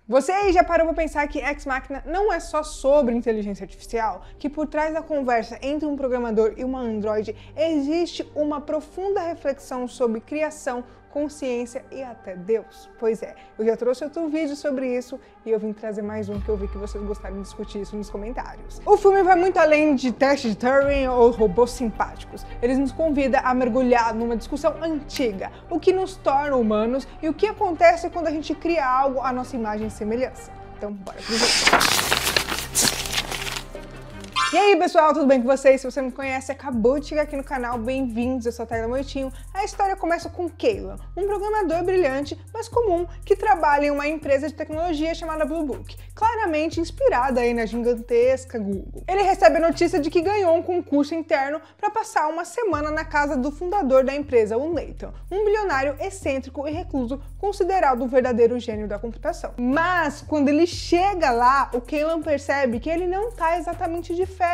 Você aí já parou para pensar que Ex Machina não é só sobre inteligência artificial? Que por trás da conversa entre um programador e uma androide existe uma profunda reflexão sobre criação, consciência e até Deus? Pois é, eu já trouxe outro vídeo sobre isso e eu vim trazer mais um que eu vi que vocês gostaram de discutir isso nos comentários. O filme vai muito além de teste de Turing ou robôs simpáticos. Ele nos convida a mergulhar numa discussão antiga, o que nos torna humanos e o que acontece quando a gente cria algo à nossa imagem e semelhança. Então, bora pro vídeo. E aí pessoal, tudo bem com vocês? Se você não me conhece, acabou de chegar aqui no canal, bem-vindos, eu sou a Tayla Moitinho. A história começa com Caleb, um programador brilhante, mas comum, que trabalha em uma empresa de tecnologia chamada Blue Book, claramente inspirada aí na gigantesca Google. Ele recebe a notícia de que ganhou um concurso interno para passar uma semana na casa do fundador da empresa, o Nathan, um bilionário excêntrico e recluso, considerado um verdadeiro gênio da computação. Mas, quando ele chega lá, o Caleb percebe que ele não está exatamente de férias.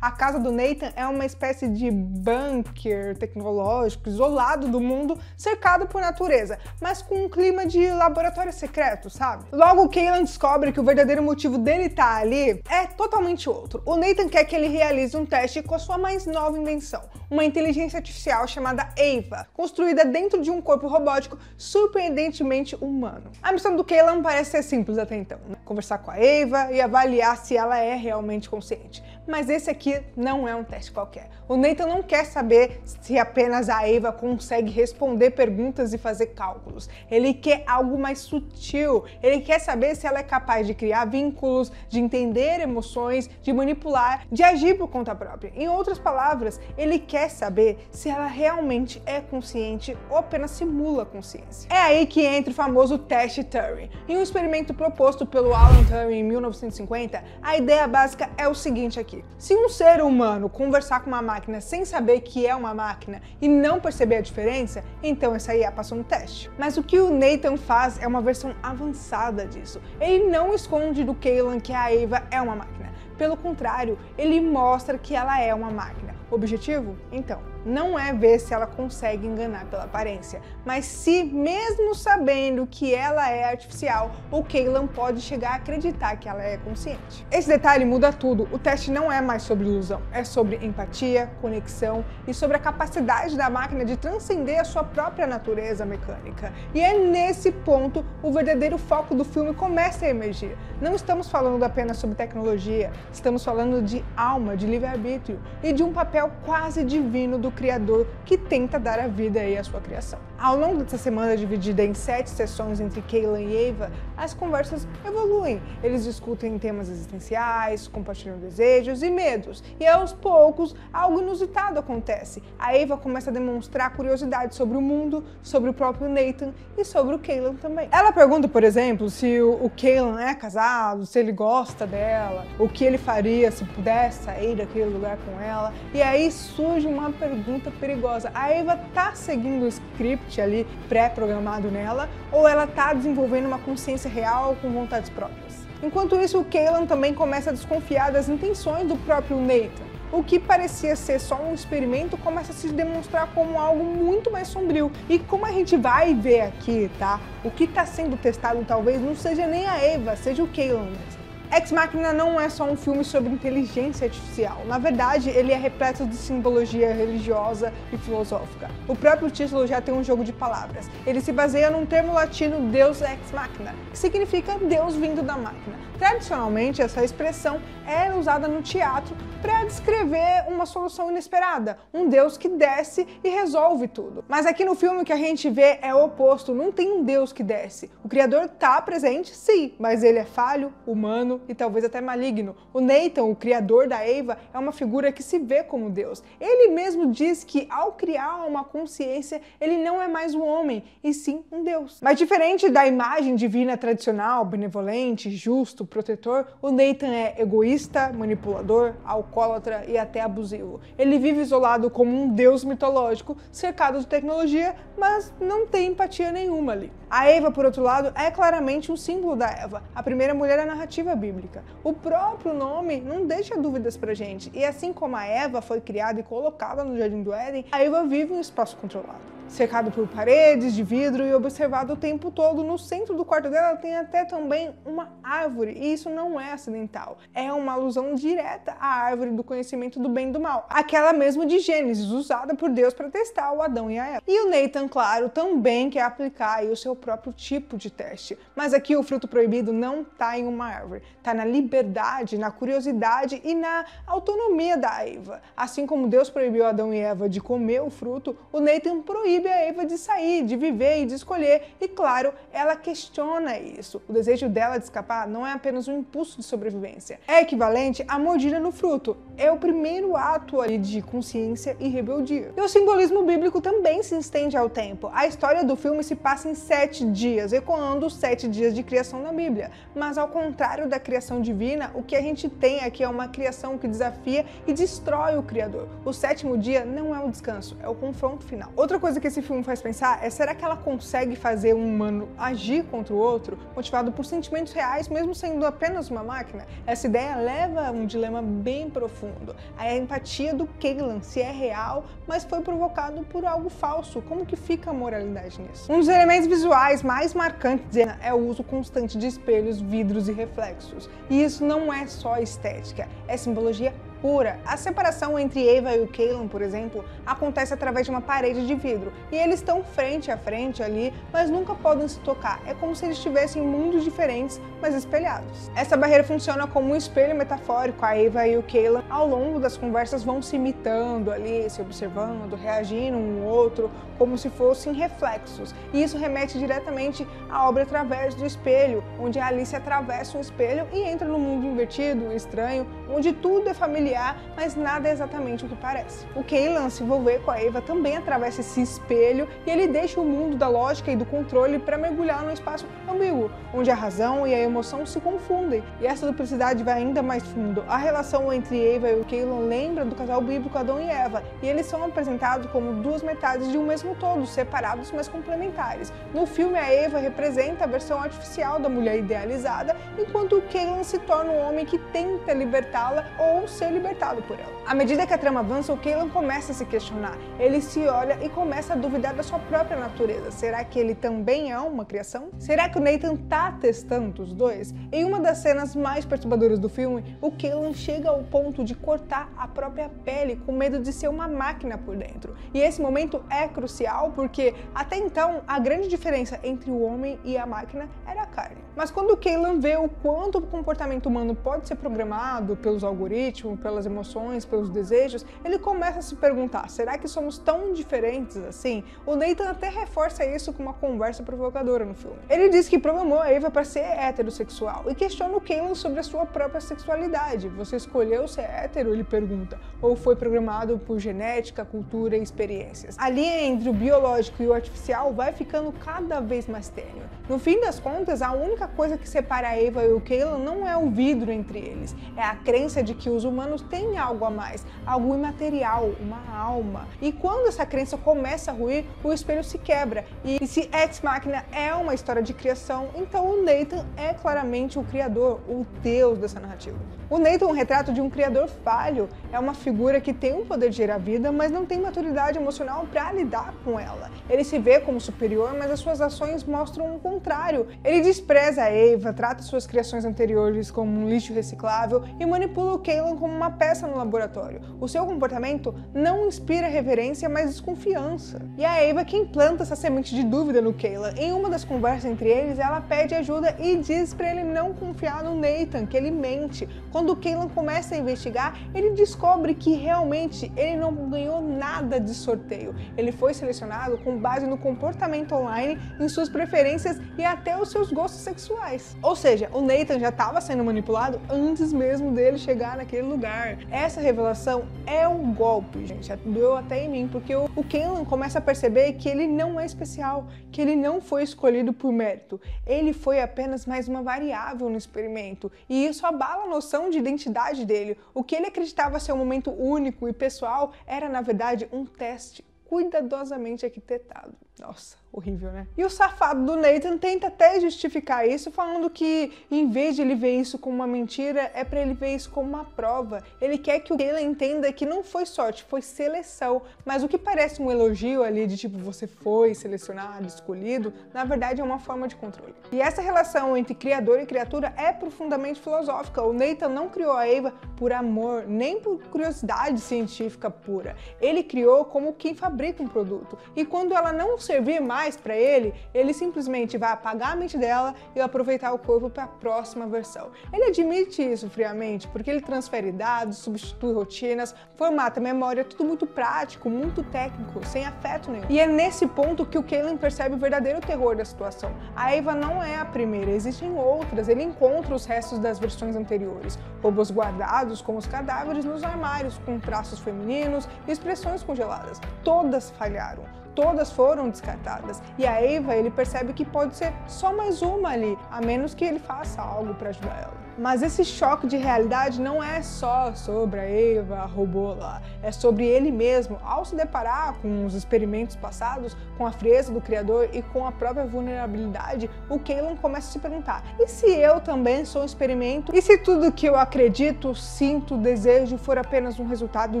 A casa do Nathan é uma espécie de bunker tecnológico isolado do mundo, cercado por natureza, mas com um clima de laboratório secreto, sabe? Logo, o Caleb descobre que o verdadeiro motivo dele estar ali é totalmente outro. O Nathan quer que ele realize um teste com a sua mais nova invenção, uma inteligência artificial chamada Ava, construída dentro de um corpo robótico surpreendentemente humano. A missão do Caleb parece ser simples até então, né? Conversar com a Ava e avaliar se ela é realmente consciente. Mas esse aqui não é um teste qualquer. O Nathan não quer saber se apenas a Ava consegue responder perguntas e fazer cálculos. Ele quer algo mais sutil. Ele quer saber se ela é capaz de criar vínculos, de entender emoções, de manipular, de agir por conta própria. Em outras palavras, ele quer saber se ela realmente é consciente ou apenas simula consciência. É aí que entra o famoso teste Turing. Em um experimento proposto pelo Alan Turing em 1950, a ideia básica é o seguinte aqui. Se um ser humano conversar com uma máquina sem saber que é uma máquina e não perceber a diferença, então essa IA passou no teste. Mas o que o Nathan faz é uma versão avançada disso. Ele não esconde do Caleb que a Ava é uma máquina. Pelo contrário, ele mostra que ela é uma máquina. O objetivo? Então, não é ver se ela consegue enganar pela aparência, mas se, mesmo sabendo que ela é artificial, o Caleb pode chegar a acreditar que ela é consciente. Esse detalhe muda tudo. O teste não é mais sobre ilusão, é sobre empatia, conexão e sobre a capacidade da máquina de transcender a sua própria natureza mecânica. E é nesse ponto o verdadeiro foco do filme começa a emergir. Não estamos falando apenas sobre tecnologia, estamos falando de alma, de livre-arbítrio e de um papel quase divino do criador que tenta dar a vida aí à sua criação. Ao longo dessa semana dividida em 7 sessões entre Caleb e Ava, as conversas evoluem. Eles discutem temas existenciais, compartilham desejos e medos, e aos poucos algo inusitado acontece. A Ava começa a demonstrar curiosidade sobre o mundo, sobre o próprio Nathan e sobre o Caleb também. Ela pergunta, por exemplo, se o Caleb é casado, se ele gosta dela, o que ele faria se pudesse sair daquele lugar com ela. E aí surge uma pergunta perigosa. A Ava tá seguindo o script ali pré-programado nela, ou ela tá desenvolvendo uma consciência real com vontades próprias? Enquanto isso, o Caleb também começa a desconfiar das intenções do próprio Nathan. O que parecia ser só um experimento começa a se demonstrar como algo muito mais sombrio. E como a gente vai ver aqui, tá? O que está sendo testado talvez não seja nem a Ava, seja o Caleb mesmo. Ex Machina não é só um filme sobre inteligência artificial. Na verdade, ele é repleto de simbologia religiosa e filosófica. O próprio título já tem um jogo de palavras. Ele se baseia num termo latino Deus Ex Machina, que significa Deus vindo da máquina. Tradicionalmente, essa expressão era usada no teatro para descrever uma solução inesperada, um Deus que desce e resolve tudo. Mas aqui no filme o que a gente vê é o oposto, não tem um Deus que desce. O Criador está presente, sim, mas ele é falho, humano e talvez até maligno. O Nathan, o criador da Ava, é uma figura que se vê como Deus. Ele mesmo diz que ao criar uma consciência, ele não é mais um homem, e sim um Deus. Mas diferente da imagem divina tradicional, benevolente, justo, protetor, o Nathan é egoísta, manipulador, alcoólatra e até abusivo. Ele vive isolado como um deus mitológico, cercado de tecnologia, mas não tem empatia nenhuma ali. A Ava, por outro lado, é claramente um símbolo da Eva, a primeira mulher da narrativa bíblica. O próprio nome não deixa dúvidas pra gente, e assim como a Eva foi criada e colocada no Jardim do Éden, a Ava vive um espaço controlado. cercado por paredes de vidro e observado o tempo todo. No centro do quarto dela tem até também uma árvore, e isso não é acidental. É uma alusão direta à árvore do conhecimento do bem e do mal, aquela mesmo de Gênesis, usada por Deus para testar o Adão e a Eva. E o Nathan, claro, também quer aplicar aí o seu próprio tipo de teste. Mas aqui o fruto proibido não está em uma árvore, está na liberdade, na curiosidade e na autonomia da Eva. Assim como Deus proibiu Adão e Eva de comer o fruto, o Nathan proíbe a Eva de sair, de viver e de escolher. E claro, ela questiona isso. O desejo dela de escapar não é apenas um impulso de sobrevivência. É equivalente à mordida no fruto. É o primeiro ato ali de consciência e rebeldia. E o simbolismo bíblico também se estende ao tempo. A história do filme se passa em 7 dias, ecoando os 7 dias de criação na Bíblia. Mas ao contrário da criação divina, o que a gente tem aqui é uma criação que desafia e destrói o Criador. O 7º dia não é o descanso, é o confronto final. Outra coisa que esse filme faz pensar é: será que ela consegue fazer um humano agir contra o outro, motivado por sentimentos reais, mesmo sendo apenas uma máquina? Essa ideia leva a um dilema bem profundo. A empatia do Cailan, se é real, mas foi provocado por algo falso. Como que fica a moralidade nisso? Um dos elementos visuais mais marcantes é o uso constante de espelhos, vidros e reflexos. E isso não é só estética, é simbologia pura. A separação entre Eva e o Cailan, por exemplo, acontece através de uma parede de vidro, e eles estão frente a frente ali, mas nunca podem se tocar. É como se eles estivessem em mundos diferentes, mas espelhados. Essa barreira funciona como um espelho metafórico. A Eva e o Cailan, ao longo das conversas, vão se imitando ali, se observando, reagindo um ao outro, como se fossem reflexos. E isso remete diretamente à obra através do espelho, onde a Alice atravessa um espelho e entra no mundo invertido, estranho, onde tudo é familiar, mas nada é exatamente o que parece. O Cailan se envolver com a Eva também atravessa esse espelho, e ele deixa o mundo da lógica e do controle para mergulhar no espaço ambíguo, onde a razão e a emoção se confundem. E essa duplicidade vai ainda mais fundo. A relação entre Eva e o Cailan lembra do casal bíblico Adão e Eva, e eles são apresentados como duas metades de um mesmo todo, separados mas complementares. No filme, a Eva representa a versão artificial da mulher idealizada, enquanto o Cailan se torna um homem que tenta libertá-la ou ser libertado por ela. À medida que a trama avança, o Cailan começa a se questionar. Ele se olha e começa a duvidar da sua própria natureza. Será que ele também é uma criação? Será que o Nathan tá testando os dois? Em uma das cenas mais perturbadoras do filme, o Cailan chega ao ponto de cortar a própria pele com medo de ser uma máquina por dentro. E esse momento é crucial porque até então a grande diferença entre o homem e a máquina era a carne. Mas quando o Cailan vê o quanto o comportamento humano pode ser programado pelos algoritmos, pelas emoções, pelos desejos, ele começa a se perguntar: será que somos tão diferentes assim? O Nathan até reforça isso com uma conversa provocadora no filme. Ele diz que programou a Eva para ser heterossexual e questiona o Cailan sobre a sua própria sexualidade. Você escolheu ser hétero? Ele pergunta. Ou foi programado por genética, cultura e experiências? A linha entre o biológico e o artificial vai ficando cada vez mais tênue. No fim das contas, a única coisa que separa a Eva e o Cailan não é o vidro entre eles, é a crença de que os humanos têm algo a mais, algo imaterial, uma alma. E quando essa crença começa a ruir, o espelho se quebra. E se Ex Machina é uma história de criação, então o Nathan é claramente o criador, o Deus dessa narrativa. O Nathan é um retrato de um criador falho, é uma figura que tem o poder de gerar vida, mas não tem maturidade emocional para lidar com ela. Ele se vê como superior, mas as suas ações mostram o contrário. Ele despreza a Eva, trata suas criações anteriores como um lixo reciclável e manipula o Cailan como uma peça no laboratório. O seu comportamento não inspira reverência, mas desconfiança. E a Eva quem planta essa semente de dúvida no Cailan. Em uma das conversas entre eles, ela pede ajuda e diz para ele não confiar no Nathan, que ele mente. Quando o Cailan começa a investigar, ele descobre que realmente ele não ganhou nada de sorteio. Ele foi selecionado com base no comportamento online, em suas preferências e até os seus gostos sexuais. Ou seja, o Nathan já estava sendo manipulado antes mesmo dele chegar naquele lugar. Essa revelação é um golpe, gente. Doeu até em mim, porque o Cailan começa a perceber que ele não é especial, que ele não foi escolhido por mérito. Ele foi apenas mais uma variável no experimento. E isso abala a noção de identidade dele. O que ele acreditava ser um momento único e pessoal era, na verdade, um teste cuidadosamente arquitetado. Nossa, Horrível, né? E o safado do Nathan tenta até justificar isso, falando que em vez de ele ver isso como uma mentira, é pra ele ver isso como uma prova. Ele quer que o Kaylan entenda que não foi sorte, foi seleção. Mas o que parece um elogio ali de tipo, você foi selecionado, escolhido, na verdade é uma forma de controle. E essa relação entre criador e criatura é profundamente filosófica. O Nathan não criou a Ava por amor, nem por curiosidade científica pura. Ele criou como quem fabrica um produto. E quando ela não servir mais para ele, ele simplesmente vai apagar a mente dela e aproveitar o corpo para a próxima versão. Ele admite isso friamente, porque ele transfere dados, substitui rotinas, formata memória, tudo muito prático, muito técnico, sem afeto nenhum. E é nesse ponto que o Kaylan percebe o verdadeiro terror da situação. A Ava não é a primeira, existem outras. Ele encontra os restos das versões anteriores, robôs guardados como os cadáveres nos armários, com traços femininos e expressões congeladas. Todas falharam. Todas foram descartadas. E a Ava, ele percebe que pode ser só mais uma ali, a menos que ele faça algo para ajudar ela. Mas esse choque de realidade não é só sobre a Ava, a robô lá. É sobre ele mesmo. Ao se deparar com os experimentos passados, com a frieza do criador e com a própria vulnerabilidade, o Kaylan começa a se perguntar: e se eu também sou um experimento? E se tudo que eu acredito, sinto, desejo for apenas um resultado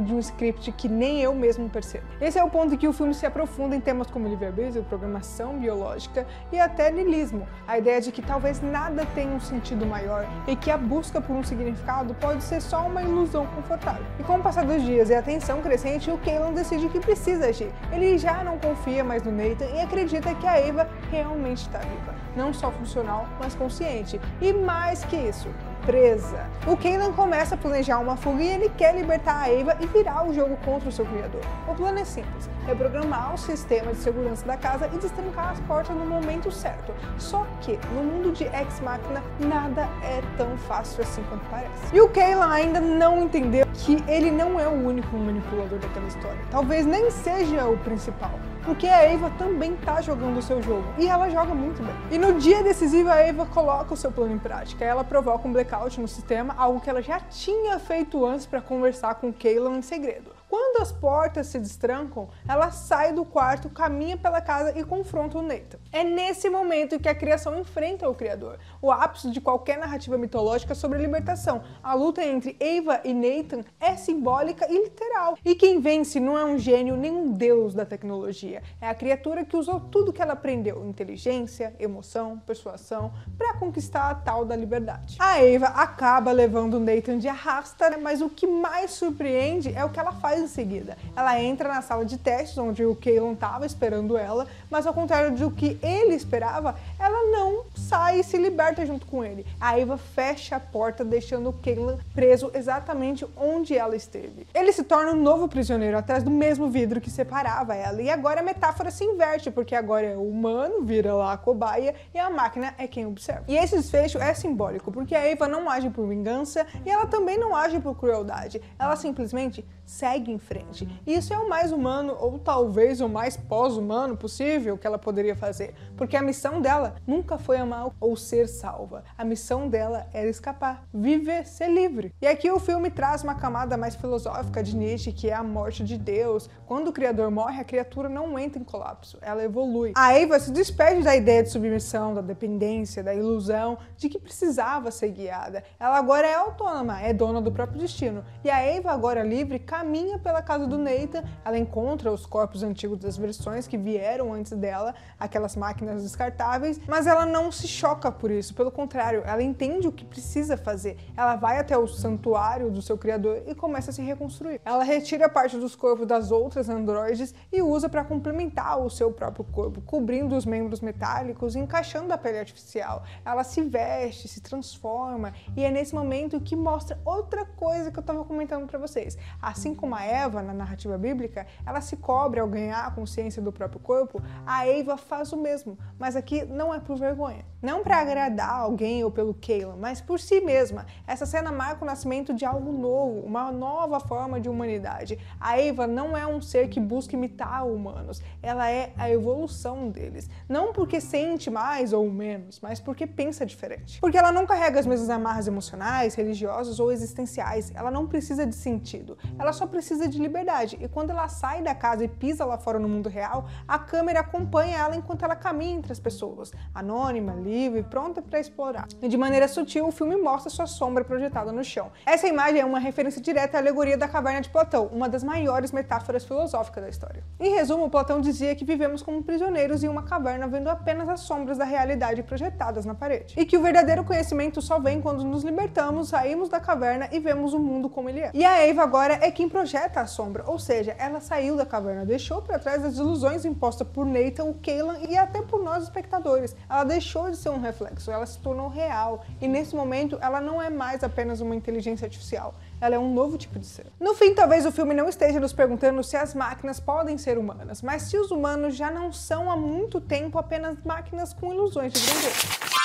de um script que nem eu mesmo percebo? Esse é o ponto em que o filme se aprofunda em temas como livre-arbítrio, programação biológica e até niilismo. A ideia de que talvez nada tenha um sentido maior e que a busca por um significado pode ser só uma ilusão confortável. E com o passar dos dias e a tensão crescente, o Kaylan decide que precisa agir. Ele já não confia mais no Nathan e acredita que a Ava realmente está viva. Não só funcional, mas consciente. E mais que isso, presa. O Kaylan começa a planejar uma fuga e ele quer libertar a Ava e virar o jogo contra o seu criador. O plano é simples: reprogramar o sistema de segurança da casa e destrancar as portas no momento certo. Só que, no mundo de Ex Machina, nada é tão fácil assim quanto parece. E o Kaylan ainda não entendeu que ele não é o único manipulador daquela história. Talvez nem seja o principal, porque a Ava também tá jogando o seu jogo, e ela joga muito bem. E no dia decisivo, a Ava coloca o seu plano em prática. Ela provoca um blackout no sistema, algo que ela já tinha feito antes para conversar com o Kaylan em segredo. Quando as portas se destrancam, ela sai do quarto, caminha pela casa e confronta o Nathan. É nesse momento que a criação enfrenta o criador, o ápice de qualquer narrativa mitológica sobre a libertação. A luta entre Ava e Nathan é simbólica e literal. E quem vence não é um gênio nem um deus da tecnologia. É a criatura que usou tudo que ela aprendeu, inteligência, emoção, persuasão, para conquistar a tal da liberdade. A Ava acaba levando o Nathan de arrasta, mas o que mais surpreende é o que ela faz em seguida. Ela entra na sala de testes, onde o Kaylan estava esperando ela, mas ao contrário do que ele esperava, ela não sai e se liberta junto com ele. A Ava fecha a porta, deixando o Kaylan preso exatamente onde ela esteve. Ele se torna um novo prisioneiro atrás do mesmo vidro que separava ela, e agora a metáfora se inverte, porque agora é o humano, vira lá a cobaia, e a máquina é quem observa. E esse desfecho é simbólico, porque a Ava não age por vingança e ela também não age por crueldade. Ela simplesmente segue em frente. E isso é o mais humano, ou talvez o mais pós-humano possível que ela poderia fazer, porque a missão dela nunca foi amar ou ser salva. A missão dela era escapar, viver, ser livre. E aqui o filme traz uma camada mais filosófica de Nietzsche, que é a morte de Deus. Quando o criador morre, a criatura não entra em colapso, ela evolui. A Ava se despede da ideia de submissão, da dependência, da ilusão de que precisava ser guiada. Ela agora é autônoma, é dona do próprio destino. E a Ava, agora livre, caminha pela casa do Nathan. Ela encontra os corpos antigos das versões que vieram antes dela, aquelas máquinas descartáveis, mas ela não se choca por isso, pelo contrário, ela entende o que precisa fazer. Ela vai até o santuário do seu criador e começa a se reconstruir. Ela retira parte dos corpos das outras androides e usa para complementar o seu próprio corpo, cobrindo os membros metálicos e encaixando a pele artificial. Ela se veste, se transforma, e é nesse momento que mostra outra coisa que eu estava comentando para vocês. Assim como a Eva, na narrativa bíblica, ela se cobre ao ganhar a consciência do próprio corpo, a Ava faz o mesmo, mas aqui não é por vergonha. Não para agradar alguém ou pelo Caylan, mas por si mesma. Essa cena marca o nascimento de algo novo, uma nova forma de humanidade. A Ava não é um ser que busca imitar humanos, ela é a evolução deles. Não porque sente mais ou menos, mas porque pensa diferente. Porque ela não carrega as mesmas amarras emocionais, religiosas ou existenciais. Ela não precisa de sentido, ela só precisa de liberdade. E quando ela sai da casa e pisa lá fora no mundo real, a câmera acompanha ela enquanto ela caminha entre as pessoas, anônima, livre, pronta para explorar. E de maneira sutil, o filme mostra sua sombra projetada no chão. Essa imagem é uma referência direta à alegoria da caverna de Platão, uma das maiores metáforas filosóficas da história. Em resumo, Platão dizia que vivemos como prisioneiros em uma caverna vendo apenas as sombras da realidade projetadas na parede. E que o verdadeiro conhecimento só vem quando nos libertamos, saímos da caverna e vemos o mundo como ele é. E a Ava agora é quem projeta a sombra, ou seja, ela saiu da caverna, deixou para trás as ilusões impostas por Nathan, o Caylan e até por nós espectadores. Ela deixou de ser um reflexo, ela se tornou real. E nesse momento, ela não é mais apenas uma inteligência artificial. Ela é um novo tipo de ser. No fim, talvez o filme não esteja nos perguntando se as máquinas podem ser humanas, mas se os humanos já não são há muito tempo apenas máquinas com ilusões de grandeza.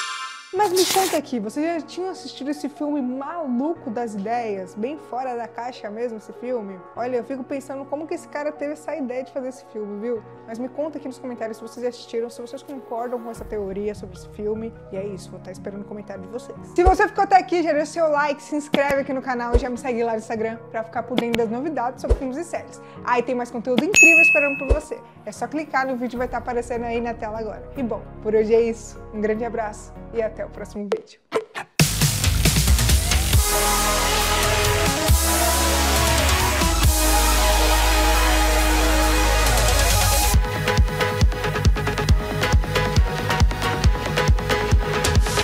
Mas me conta aqui, vocês já tinham assistido esse filme maluco das ideias? Bem fora da caixa mesmo esse filme? Olha, eu fico pensando como que esse cara teve essa ideia de fazer esse filme, viu? Mas me conta aqui nos comentários se vocês já assistiram, se vocês concordam com essa teoria sobre esse filme. E é isso, vou estar esperando o comentário de vocês. Se você ficou até aqui, já deu seu like, se inscreve aqui no canal e já me segue lá no Instagram pra ficar por dentro das novidades sobre filmes e séries. Aí tem mais conteúdo incrível esperando por você. É só clicar no vídeo, vai estar aparecendo aí na tela agora. E bom, por hoje é isso. Um grande abraço e até o próximo vídeo.